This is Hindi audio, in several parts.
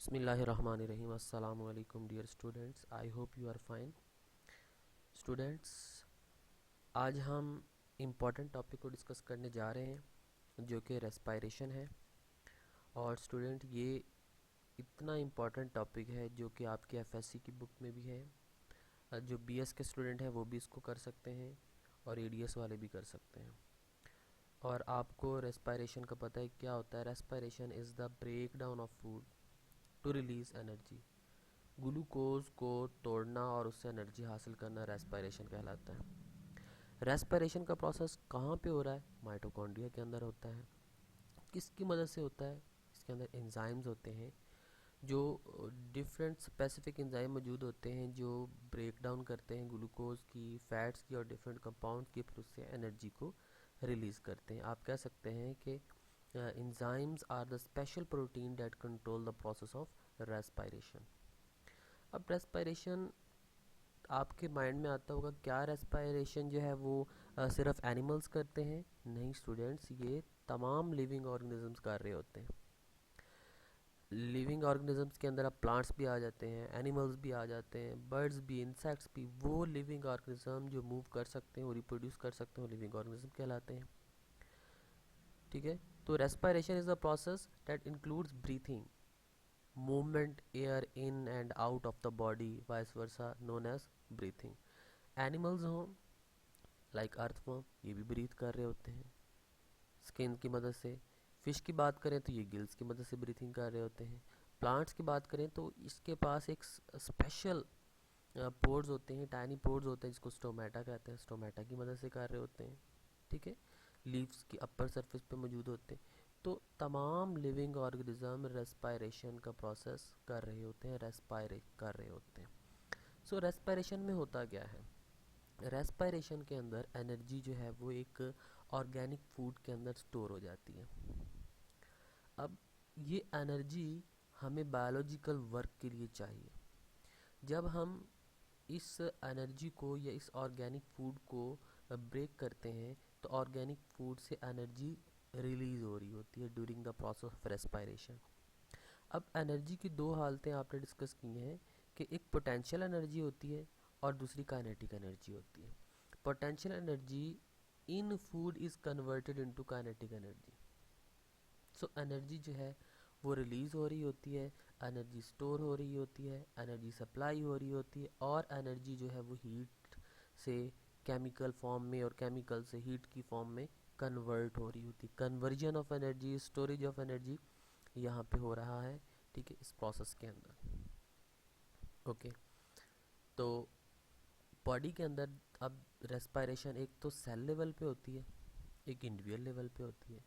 बिस्मिल्लाहिर्रहमानिर्रहीम। अस्सलामु अलैकुम dear students, I hope you are fine. Students, आज हम इम्पॉर्टेंट टॉपिक को डिस्कस करने जा रहे हैं जो कि रेस्पायरेशन है। और स्टूडेंट, ये इतना इम्पॉर्टेंट टॉपिक है जो कि आपके एफएससी की बुक में भी है। जो बीएस के स्टूडेंट हैं वो भी इसको कर सकते हैं और एडीएस वाले भी कर सकते हैं। और आपको रेस्पायरेशन का पता है क्या होता है? Respiration is the break down of food to release energy. Glucose को तोड़ना और उससे एनर्जी हासिल करना रेस्पायरेशन कहलाता है। रेस्पायरेशन का प्रोसेस कहाँ पे हो रहा है? माइटोकॉन्ड्रिया के अंदर होता है। किसकी मदद से होता है? इसके अंदर एंजाइम्स होते हैं, जो डिफरेंट स्पेसिफिक एंजाइम मौजूद होते हैं जो ब्रेक डाउन करते हैं ग्लूकोज की, फैट्स की और डिफरेंट कंपाउंड की, फिर उससे एनर्जी को रिलीज़ करते हैं। आप कह सकते हैं कि enzymes are the special protein that control the process of respiration. अब रेस्पायरेशन आपके माइंड में आता होगा, क्या रेस्पायरेशन जो है वो सिर्फ एनिमल्स करते हैं? नहीं स्टूडेंट्स, ये तमाम लिविंग ऑर्गेनिजम्स कर रहे होते हैं। लिविंग ऑर्गेनिजम्स के अंदर अब प्लांट्स भी आ जाते हैं, एनिमल्स भी आ जाते हैं, बर्ड्स भी, इंसेक्ट्स भी। वो लिविंग ऑर्गेनिज्म जो मूव कर सकते हैं, वो रिप्रोड्यूस कर सकते हैं, वो लिविंग ऑर्गेनिज्म कहलाते हैं। ठीक है, तो respiration is the process that includes breathing, movement air in and out of the body, vice versa, known as breathing. Animals हों लाइक अर्थवर्म, ये भी ब्रीथ कर रहे होते हैं स्किन की मदद से। फिश की बात करें तो ये गिल्स की मदद से ब्रीथिंग कर रहे होते हैं। प्लांट्स की बात करें तो इसके पास एक स्पेशल पोर्स होते हैं, टाइनी पोर्स होते हैं जिसको स्टोमेटा कहते हैं, स्टोमेटा की मदद से कर रहे होते हैं। ठीक है, लीव्स की अपर सरफेस पे मौजूद होते हैं। तो तमाम लिविंग ऑर्गेनिज्म रेस्पायरेशन का प्रोसेस कर रहे होते हैं, रेस्पायरेट कर रहे होते हैं। सो रेस्पायरेशन में होता क्या है? रेस्पायरेशन के अंदर एनर्जी जो है वो एक ऑर्गेनिक फूड के अंदर स्टोर हो जाती है। अब ये एनर्जी हमें बायोलॉजिकल वर्क के लिए चाहिए। जब हम इस एनर्जी को या इस ऑर्गेनिक फूड को ब्रेक करते हैं तो ऑर्गेनिक फूड से एनर्जी रिलीज हो रही होती है during the process of respiration. अब एनर्जी की दो हालतें आपने डिस्कस की हैं कि एक पोटेंशियल एनर्जी होती है और दूसरी काइनेटिक एनर्जी होती है। Potential energy in food is converted into kinetic energy. So energy जो है वो रिलीज़ हो रही होती है, एनर्जी स्टोर हो रही होती है, एनर्जी सप्लाई हो रही होती है, और एनर्जी जो है वो हीट से केमिकल फॉर्म में और केमिकल से हीट की फॉर्म में कन्वर्ट हो रही होती है। Conversion of energy, storage of energy यहाँ पे हो रहा है। ठीक है, इस प्रोसेस के अंदर। ओके, तो बॉडी के अंदर अब रेस्पायरेशन एक तो सेल लेवल पे होती है, एक इंडिविजुअल लेवल पे होती है।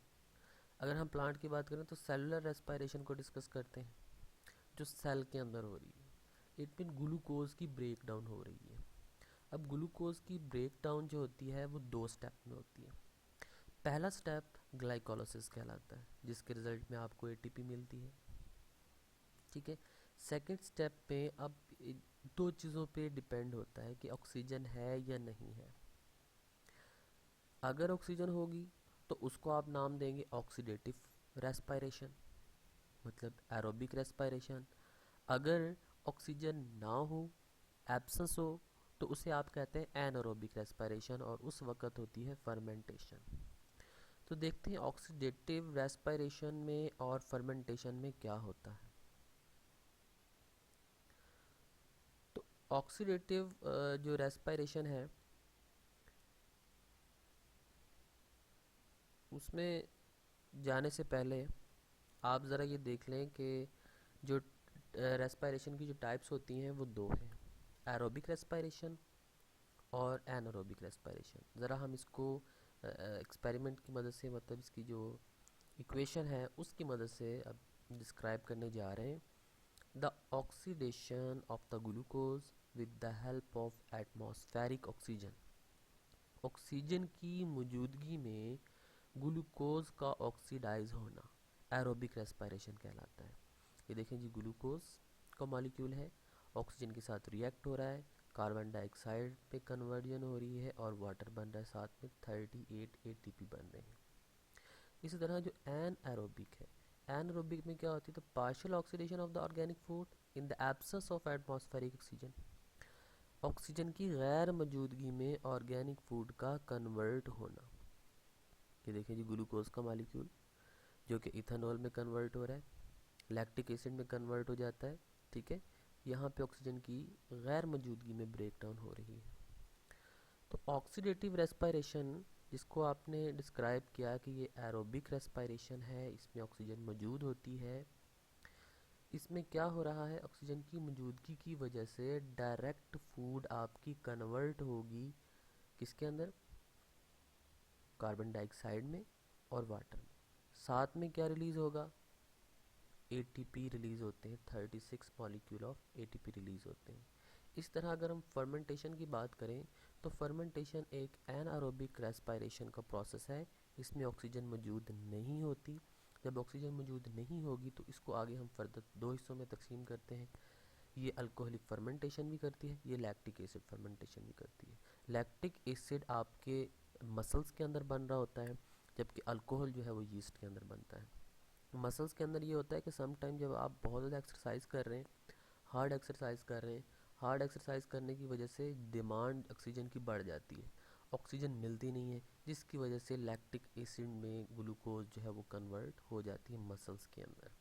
अगर हम प्लांट की बात करें तो सेलुलर रेस्पायरेशन को डिस्कस करते हैं, जो सेल के अंदर हो रही है। इट मीन ग्लूकोज की ब्रेक डाउन हो रही है। अब ग्लूकोज की ब्रेक डाउन जो होती है वो दो स्टेप में होती है। पहला स्टेप ग्लाइकोलाइसिस कहलाता है, जिसके रिजल्ट में आपको एटीपी मिलती है। ठीक है, सेकेंड स्टेप पे अब दो चीज़ों पे डिपेंड होता है कि ऑक्सीजन है या नहीं है। अगर ऑक्सीजन होगी तो उसको आप नाम देंगे ऑक्सीडेटिव रेस्पायरेशन, मतलब एरोबिक रेस्पायरेशन। अगर ऑक्सीजन ना हो, एब्सेंस हो, तो उसे आप कहते हैं एनारोबिक रेस्पायरेशन, और उस वक्त होती है फर्मेंटेशन। तो देखते हैं ऑक्सीडेटिव रेस्पायरेशन में और फर्मेंटेशन में क्या होता है। तो ऑक्सीडेटिव जो रेस्पायरेशन है उसमें जाने से पहले आप ज़रा ये देख लें कि जो रेस्पायरेशन की जो टाइप्स होती हैं वो दो हैं, एरोबिक रेस्पायरेशन और एनारोबिक रेस्पायरेशन। ज़रा हम इसको एक्सपेरिमेंट की मदद से, मतलब इसकी जो इक्वेशन है उसकी मदद से अब डिस्क्राइब करने जा रहे हैं। The oxidation of the glucose with the help of atmospheric oxygen. Oxygen की मौजूदगी में ग्लूकोज का ऑक्सीडाइज होना एरोबिक रेस्पायरेशन कहलाता है। ये देखें जी, ग्लूकोज का मॉलिक्यूल है, ऑक्सीजन के साथ रिएक्ट हो रहा है, कार्बन डाइऑक्साइड पे कन्वर्जन हो रही है और वाटर बन रहा है, साथ में 38 एटीपी बन रहे हैं। इसी तरह जो एन एरोबिक है, एनारोबिक में क्या होती है, तो partial oxidation of the organic food in the absence of atmospheric oxygen. Oxygen की गैर मौजूदगी में ऑर्गेनिक फूड का कन्वर्ट होना। ये देखिए जी, ग्लूकोज का मालिक्यूल जो कि इथेनॉल में कन्वर्ट हो रहा है, लैक्टिक एसिड में कन्वर्ट हो जाता है, ठीक है। यहाँ पे ऑक्सीजन की गैर मौजूदगी में ब्रेक डाउन हो रही है। तो ऑक्सीडेटिव रेस्पायरेशन जिसको आपने डिस्क्राइब किया कि ये एरोबिक रेस्पायरेशन है, इसमें ऑक्सीजन मौजूद होती है। इसमें क्या हो रहा है, ऑक्सीजन की मौजूदगी की वजह से डायरेक्ट फूड आपकी कन्वर्ट होगी किसके अंदर, कार्बन डाइऑक्साइड में और वाटर में। साथ में क्या रिलीज होगा, एटीपी रिलीज होते हैं, 36 मॉलिक्यूल ऑफ एटीपी रिलीज होते हैं। इस तरह अगर हम फर्मेंटेशन की बात करें तो फर्मेंटेशन एक एनारोबिक रेस्पायरेशन का प्रोसेस है। इसमें ऑक्सीजन मौजूद नहीं होती। जब ऑक्सीजन मौजूद नहीं होगी तो इसको आगे हम फर्दर दो हिस्सों में तकसीम करते हैं। ये अल्कोहलिक फर्मेंटेशन भी करती है, ये लैक्टिक एसिड फर्मेंटेशन भी करती है। लैक्टिक एसिड आपके मसल्स के अंदर बन रहा होता है, जबकि अल्कोहल जो है वो यीस्ट के अंदर बनता है। मसल्स के अंदर ये होता है कि सम टाइम जब आप बहुत ज़्यादा एक्सरसाइज कर रहे हैं, हार्ड एक्सरसाइज कर रहे हैं, हार्ड एक्सरसाइज करने की वजह से डिमांड ऑक्सीजन की बढ़ जाती है, ऑक्सीजन मिलती नहीं है, जिसकी वजह से लैक्टिक एसिड में ग्लूकोज जो है वो कन्वर्ट हो जाती है मसल्स के अंदर।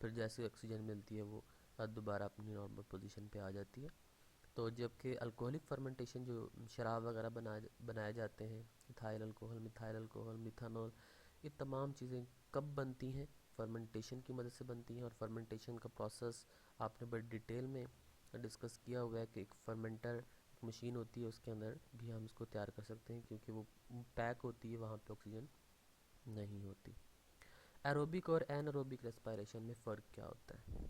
फिर जैसे ऑक्सीजन मिलती है वो दोबारा अपनी नॉर्मल पोजीशन पे आ जाती है। तो जबकि अल्कोहलिक फर्मेंटेशन जो शराब वगैरह बनाए जाते हैं, इथाइल अल्कोहल, मिथानॉल, ये तमाम चीज़ें कब बनती हैं, फर्मेंटेशन की मदद से बनती हैं। और फर्मेंटेशन का प्रोसेस आपने बड़ी डिटेल में डिस्कस किया हुआ है कि एक फर्मेंटर मशीन होती है, उसके अंदर भी हम इसको तैयार कर सकते हैं क्योंकि वो पैक होती है, वहाँ पे ऑक्सीजन नहीं होती। एरोबिक और एनारोबिक रेस्पायरेशन में फ़र्क क्या होता है,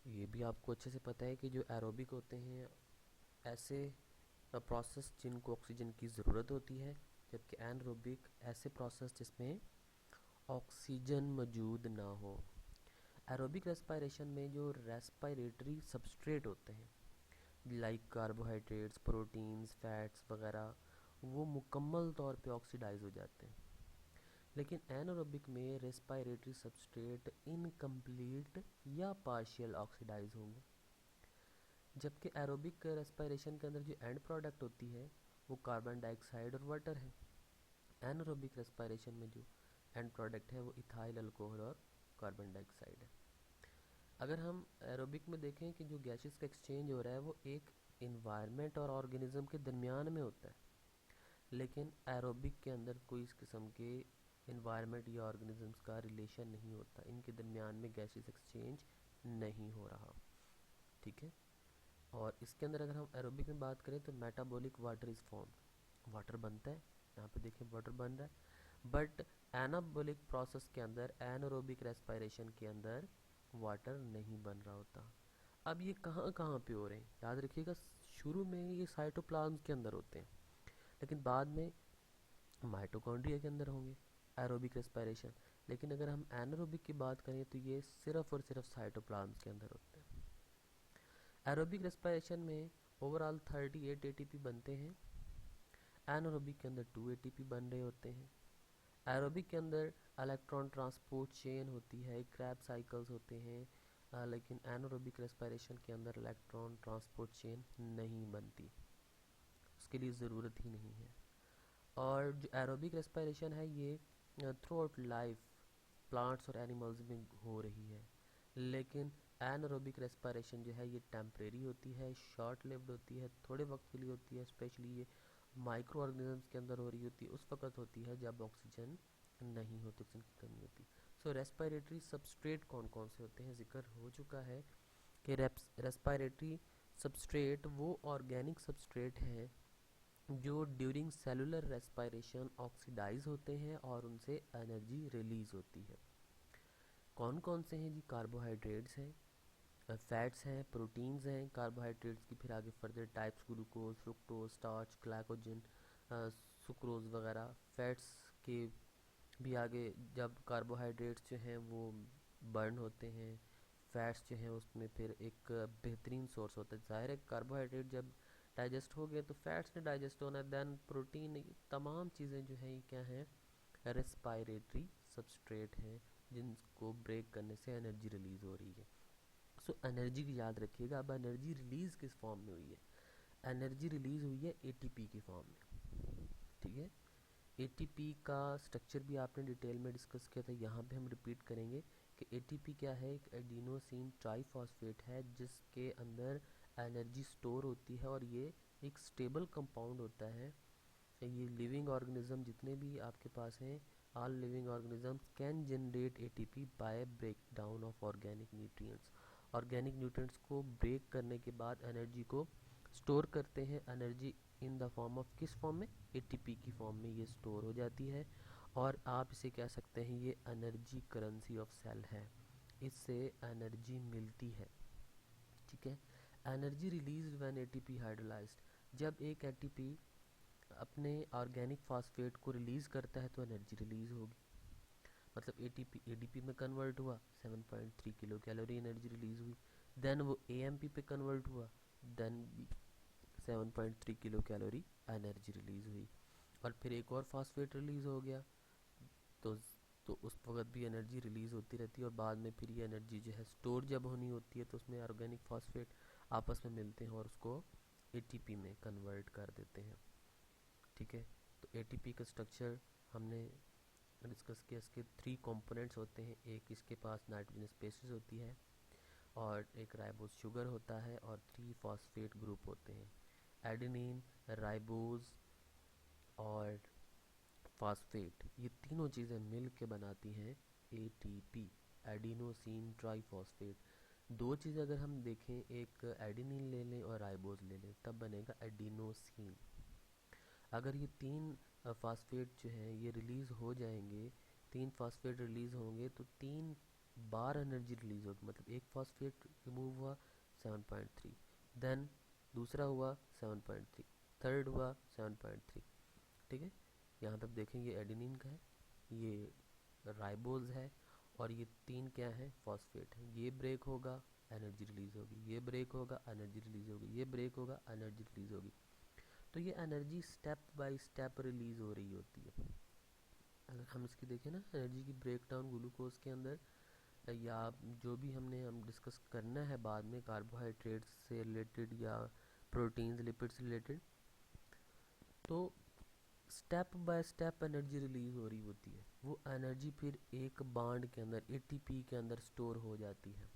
ये भी आपको अच्छे से पता है कि जो एरोबिक होते हैं ऐसे प्रोसेस जिनको ऑक्सीजन की ज़रूरत होती है, जबकि एनारोबिक ऐसे प्रोसेस जिसमें ऑक्सीजन मौजूद ना हो। एरोबिक रेस्पायरेशन में जो रेस्पायरेटरी सबस्ट्रेट होते हैं लाइक कार्बोहाइड्रेट्स, प्रोटीन्स, फैट्स वगैरह, वो मुकम्मल तौर पे ऑक्सीडाइज हो जाते हैं। लेकिन एनारोबिक में रेस्पायरेटरी सबस्ट्रेट इनकम्प्लीट या पार्शियल ऑक्सीडाइज होंगे। जबकि एरोबिक रेस्पायरेशन के अंदर जो एंड प्रोडक्ट होती है वो कार्बन डाइऑक्साइड और वाटर है। एनारोबिक रेस्पायरेशन में जो एंड प्रोडक्ट है वो इथाइल अल्कोहल और कार्बन डाइऑक्साइड है। अगर हम एरोबिक में देखें कि जो गैसेस का एक्सचेंज हो रहा है वो एक इन्वायरमेंट और ऑर्गेनिज्म के दरमियान में होता है, लेकिन एरोबिक के अंदर कोई इस किस्म के इन्वायरमेंट या ऑर्गेनिजम्स का रिलेशन नहीं होता, इनके दरमियान में गैसेस एक्सचेंज नहीं हो रहा, ठीक है। और इसके अंदर अगर हम एरोबिक में बात करें तो metabolic water is form, water बनता है, यहाँ पे देखें वाटर बन रहा है। बट एनाबॉलिक प्रोसेस के अंदर, एनारोबिक रेस्पायरेशन के अंदर वाटर नहीं बन रहा होता। अब ये कहाँ कहाँ पे हो रहे हैं, याद रखिएगा, शुरू में ये साइटोप्लाज्म के अंदर होते हैं, लेकिन बाद में माइटोकॉन्ड्रिया के अंदर होंगे एरोबिक रेस्पायरेशन। लेकिन अगर हम एनारोबिक की बात करें तो ये सिर्फ और सिर्फ साइटोप्लाज्म के अंदर होते हैं। एरोबिक रेस्पायरेशन में ओवरऑल 38 एटीपी बनते हैं, एनारोबिक के अंदर 2 एटीपी बन रहे होते हैं। एरोबिक के अंदर इलेक्ट्रॉन ट्रांसपोर्ट चेन होती है, क्रैब साइकिल्स होते हैं, लेकिन एनारोबिक रेस्पायरेशन के अंदर इलेक्ट्रॉन ट्रांसपोर्ट चेन नहीं बनती, उसके लिए ज़रूरत ही नहीं है। और जो एरोबिक रेस्पायरेशन है ये थ्रू आउट लाइफ प्लांट्स और एनिमल्स में हो रही है, लेकिन एनारोबिक रेस्पायरेशन जो है ये टेम्परेरी होती है, शॉर्ट लिव्ड होती है, थोड़े वक्त के लिए होती है। स्पेशली ये माइक्रो ऑर्गेनिजम्स के अंदर हो रही होती है, उस वक्त होती है जब ऑक्सीजन नहीं होती, ऑक्सीजन की कमी होती। सो रेस्पायरेटरी सबस्ट्रेट कौन कौन से होते हैं, जिक्र हो चुका है कि रेस्पायरेटरी सबस्ट्रेट वो ऑर्गेनिक सबस्ट्रेट हैं जो ड्यूरिंग सेलुलर रेस्पायरेशन ऑक्सीडाइज होते हैं और उनसे एनर्जी रिलीज होती है। कौन कौन से हैं जी, कार्बोहाइड्रेट्स हैं, फैट्स हैं, प्रोटीन्स हैं। कार्बोहाइड्रेट्स की फिर आगे further types glucose, fructose, starch, glycogen, sucrose वगैरह। फैट्स के भी आगे जब कार्बोहाइड्रेट्स जो हैं वो बर्न होते हैं, फैट्स जो हैं उसमें फिर एक बेहतरीन सोर्स होता है। ज़ाहिर है कार्बोहाइड्रेट जब डाइजेस्ट हो गए तो फैट्स ने डाइजेस्ट होना है, देन प्रोटीन, तमाम चीज़ें जो हैं ये क्या हैं, रेस्पायरेटरी सबस्ट्रेट हैं जिनको ब्रेक करने से एनर्जी रिलीज़ हो रही है। सो एनर्जी की याद रखिएगा। अब एनर्जी रिलीज़ किस फॉर्म में हुई है? एनर्जी रिलीज़ हुई है एटीपी की फॉर्म में, ठीक है। एटीपी का स्ट्रक्चर भी आपने डिटेल में डिस्कस किया था, यहाँ पे हम रिपीट करेंगे कि एटीपी क्या है। एक एडिनोसिन ट्राइफॉस्फेट है जिसके अंदर एनर्जी स्टोर होती है और ये एक स्टेबल कंपाउंड होता है। ये लिविंग ऑर्गेनिज्म जितने भी आपके पास हैं, all living organisms can generate ATP by break down of organic nutrients. Organic nutrients को ब्रेक करने के बाद एनर्जी को स्टोर करते हैं। Energy in the form of किस फॉर्म में? एटीपी की फॉर्म में ये स्टोर हो जाती है। और आप इसे कह सकते हैं ये एनर्जी करेंसी ऑफ सेल है, इससे एनर्जी मिलती है, ठीक है। Energy release when ATP hydrolysed. जब एक एटीपी अपने ऑर्गेनिक फॉस्फेट को रिलीज़ करता है तो एनर्जी रिलीज़ होगी। मतलब एटीपी एडीपी में कन्वर्ट हुआ, 7.3 किलो कैलोरी एनर्जी रिलीज़ हुई। देन वो एएमपी पे कन्वर्ट हुआ, देन भी 7.3 किलो कैलोरी एनर्जी रिलीज़ हुई। और फिर एक और फॉस्फेट रिलीज़ हो गया तो उस वक्त भी एनर्जी रिलीज़ होती रहती है। और बाद में फिर ये एनर्जी जो है स्टोर जब होनी होती है तो उसमें ऑर्गेनिक फॉस्फेट आपस में मिलते हैं और उसको एटीपी में कन्वर्ट कर देते हैं, ठीक है। तो एटीपी का स्ट्रक्चर हमने डिस्कस किया। इसके 3 कंपोनेंट्स होते हैं। एक इसके पास नाइट्रोजन स्पेसिस होती है और एक राइबोज शुगर होता है और 3 फॉस्फेट ग्रुप होते हैं। एडेनिन, राइबोज और फॉस्फेट, ये तीनों चीज़ें मिल के बनाती हैं एटीपी, एडिनोसिन ट्राइफॉस्फेट। दो चीज़ अगर हम देखें, एक एडेनिन ले लें और राइबोज ले लें, तब बनेगा एडिनोसिन। अगर ये 3 फास्फेट जो हैं ये रिलीज़ हो जाएंगे, 3 फास्फेट रिलीज़ होंगे तो 3 बार एनर्जी रिलीज़ होगी। मतलब एक फास्फेट रिमूव हुआ 7.3, देन दूसरा हुआ 7.3, थर्ड हुआ 7.3, ठीक है। यहाँ पे आप देखेंगे एडेनिन का है, ये राइबोज है और ये 3 क्या है? फॉस्फेट है। ये ब्रेक होगा, एनर्जी रिलीज़ होगी, ये ब्रेक होगा, एनर्जी रिलीज़ होगी, ये ब्रेक होगा, एनर्जी रिलीज़ होगी। तो ये energy step by step release हो रही होती है। अगर हम इसकी देखें ना, एनर्जी की ब्रेक डाउन ग्लूकोज के अंदर, या जो भी हम डिस्कस करना है बाद में कार्बोहाइड्रेट्स से रिलेटेड या प्रोटीन्स लिपिड्स से रिलेटेड, तो step by step energy release हो रही होती है। वो एनर्जी फिर एक बांड के अंदर एटीपी के अंदर स्टोर हो जाती है।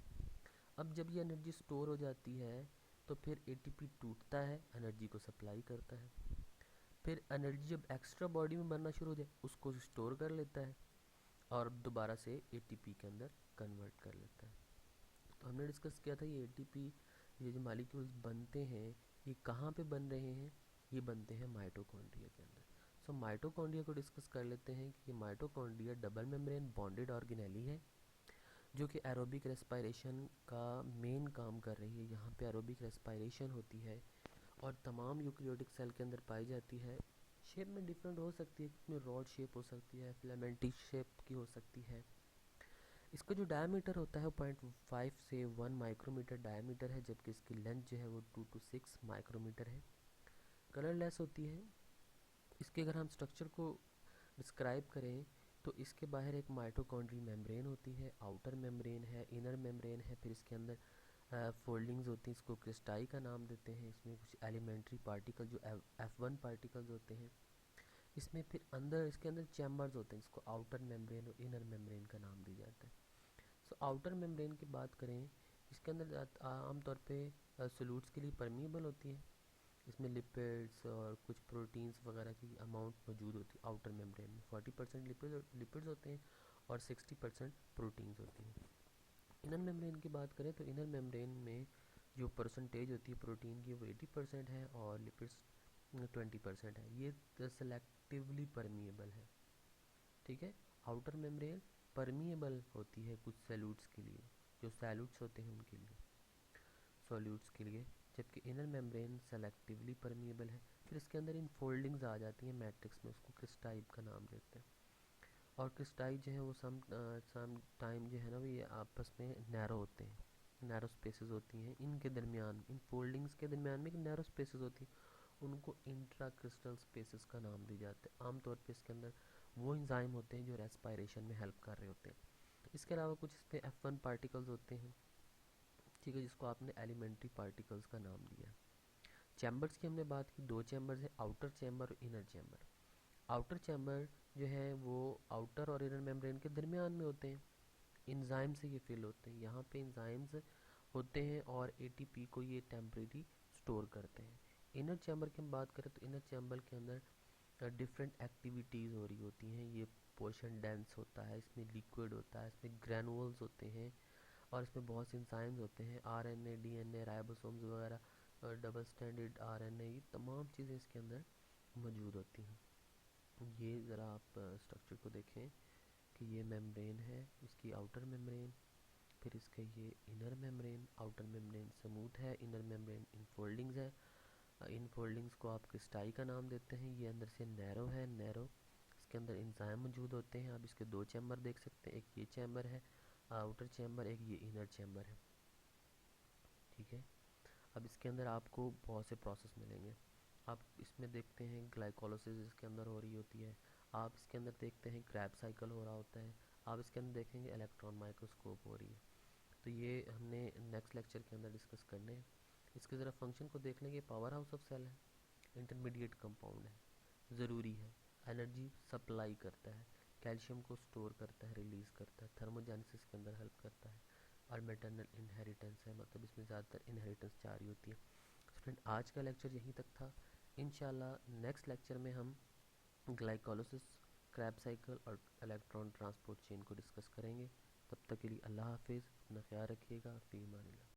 अब जब ये एनर्जी स्टोर हो जाती है तो फिर एटीपी टूटता है, एनर्जी को सप्लाई करता है। फिर एनर्जी जब एक्स्ट्रा बॉडी में बनना शुरू हो जाए उसको स्टोर कर लेता है और दोबारा से एटीपी के अंदर कन्वर्ट कर लेता है। तो हमने डिस्कस किया था ये एटीपी, ये जो मॉलिक्यूल्स बनते हैं ये कहाँ पे बन रहे हैं? ये बनते हैं माइटोकॉन्ड्रिया के अंदर। सो माइटोकॉन्ड्रिया को डिस्कस कर लेते हैं कि ये mitochondria double membrane bonded organelle है जो कि एरोबिक रेस्पिरेशन का मेन काम कर रही है। यहाँ पे एरोबिक रेस्पिरेशन होती है और तमाम यूकेरियोटिक सेल के अंदर पाई जाती है। शेप में डिफरेंट हो सकती है, इसमें रॉड शेप हो सकती है, फिलामेंटी शेप की हो सकती है। इसका जो डायमीटर होता है वो 0.5 से 1 माइक्रोमीटर डायमीटर है, जबकि इसकी लेंथ जो है वो 2 to 6 माइक्रोमीटर है। कलरलेस होती है। इसके अगर हम स्ट्रक्चर को डिस्क्राइब करें तो इसके बाहर एक माइटोकॉन्ड्रियल मेम्ब्रेन होती है, आउटर मेम्ब्रेन है, इनर मेम्ब्रेन है, फिर इसके अंदर फोल्डिंग्स होती हैं, इसको क्रिस्टाई का नाम देते हैं। इसमें कुछ एलिमेंट्री पार्टिकल जो F1 पार्टिकल्स होते हैं, इसमें फिर अंदर इसके अंदर चैम्बर्स होते हैं, इसको आउटर मेम्ब्रेन और इनर मेम्ब्रेन का नाम दिया जाता है। सो आउटर मेम्ब्रेन की बात करें, इसके अंदर आमतौर पे सोल्यूट्स के लिए परमिएबल होती है। इसमें लिपिड्स और कुछ प्रोटीन्स वगैरह की अमाउंट मौजूद होती है आउटर मेम्ब्रेन में। 40% लिपिड्स होते हैं और 60% प्रोटीन्स होती हैं। इनर मेम्ब्रेन की बात करें तो इनर मेम्ब्रेन में जो परसेंटेज होती है प्रोटीन की वो 80% है और लिपिड्स 20% है। ये सेलेक्टिवली परमिएबल है, ठीक है। आउटर मेम्ब्रेन परमिएबल होती है कुछ सैल्यूट्स के लिए, जो सैल्यूट्स होते हैं उनके लिए, सॉल्यूट्स के लिए, जबकि इनर मेम्ब्रेन सेलेक्टिवली परमिएबल है। फिर इसके अंदर इन फोल्डिंग्स आ जाती हैं मैट्रिक्स में, उसको क्रिस्टाई का नाम देते हैं। और क्रिस्टाई जो है वो सम टाइम जो है ना वो ये आपस में नैरो होते हैं, नैरो स्पेसेस होती हैं इनके दरमियान, इन फोल्डिंग्स के दरमियान में एक नैरो स्पेसेस होती हैं, उनको इंट्रा क्रिस्टल स्पेसेस का नाम दिया जाता है। आमतौर पे इसके अंदर वो इंजाइम होते हैं जो रेस्पायरेशन में हेल्प कर रहे होते हैं। इसके अलावा कुछ इसमें F1 पार्टिकल्स होते हैं, ठीक है, जिसको आपने एलिमेंट्री पार्टिकल्स का नाम दिया। चैम्बर्स की हमने बात की, दो चैम्बर्स हैं, आउटर चैम्बर और इनर चैम्बर। आउटर चैम्बर जो है वो आउटर और इनर मेम्ब्रेन के दरमियान में होते हैं, इंजाइम से ये फिल होते हैं। यहाँ पे इंजाइम्स होते हैं और एटीपी को ये टेम्परेरी स्टोर करते हैं। इनर चैम्बर की हम बात करें तो इनर चैम्बर के अंदर डिफरेंट एक्टिविटीज़ हो रही होती हैं। ये पोर्शन डेंस होता है, इसमें लिक्विड होता है, इसमें ग्रैनुअल्स होते हैं और इसमें बहुत से इंजाइम्स होते हैं, आरएनए, डीएनए, राइबोसोम्स वगैरह, डबल स्टैंडर्ड आरएनए, ये तमाम चीज़ें इसके अंदर मौजूद होती हैं। ये ज़रा आप स्ट्रक्चर को देखें कि ये मेम्ब्रेन है, इसकी आउटर मेम्ब्रेन, फिर इसका ये inner membrane. Outer membrane smooth है, इनर मेम्ब्रेन इन फोल्डिंग्स है। इन फोल्डिंग्स को आप क्रिस्टाई का नाम देते हैं। ये अंदर से नैरो है, नैरो, इसके अंदर इंजाइम मौजूद होते हैं। आप इसके दो चैम्बर देख सकते हैं, एक ये चैम्बर है आउटर चैम्बर, एक ये इनर चैम्बर है, ठीक है। अब इसके अंदर आपको बहुत से प्रोसेस मिलेंगे। आप इसमें देखते हैं ग्लाइकोलाइसिस इसके अंदर हो रही होती है, आप इसके अंदर देखते हैं क्रैब साइकिल हो रहा होता है, आप इसके अंदर देखेंगे इलेक्ट्रॉन माइक्रोस्कोप हो रही है। तो ये हमने नेक्स्ट लेक्चर के अंदर डिस्कस करने हैं। इसके ज़रा फंक्शन को देख लेंगे। पावर हाउस ऑफ सेल है, इंटरमीडिएट कंपाउंड है, ज़रूरी है, एनर्जी सप्लाई करता है, कैल्शियम को स्टोर करता है, रिलीज़ करता है, थर्मोजेनेसिस के अंदर हेल्प करता है, और मैटरनल इनहेरिटेंस है, मतलब इसमें ज़्यादातर इनहेरिटेंस जा रही होती है। स्टूडेंट, आज का लेक्चर यहीं तक था। इंशाल्लाह नेक्स्ट लेक्चर में हम ग्लाइकोलाइसिस, क्रैब साइकिल और इलेक्ट्रॉन ट्रांसपोर्ट चेन को डिस्कस करेंगे। तब तक के लिए अल्लाह हाफिज़, अपना ख्याल रखिएगा, फ़ी अमानिल्लाह।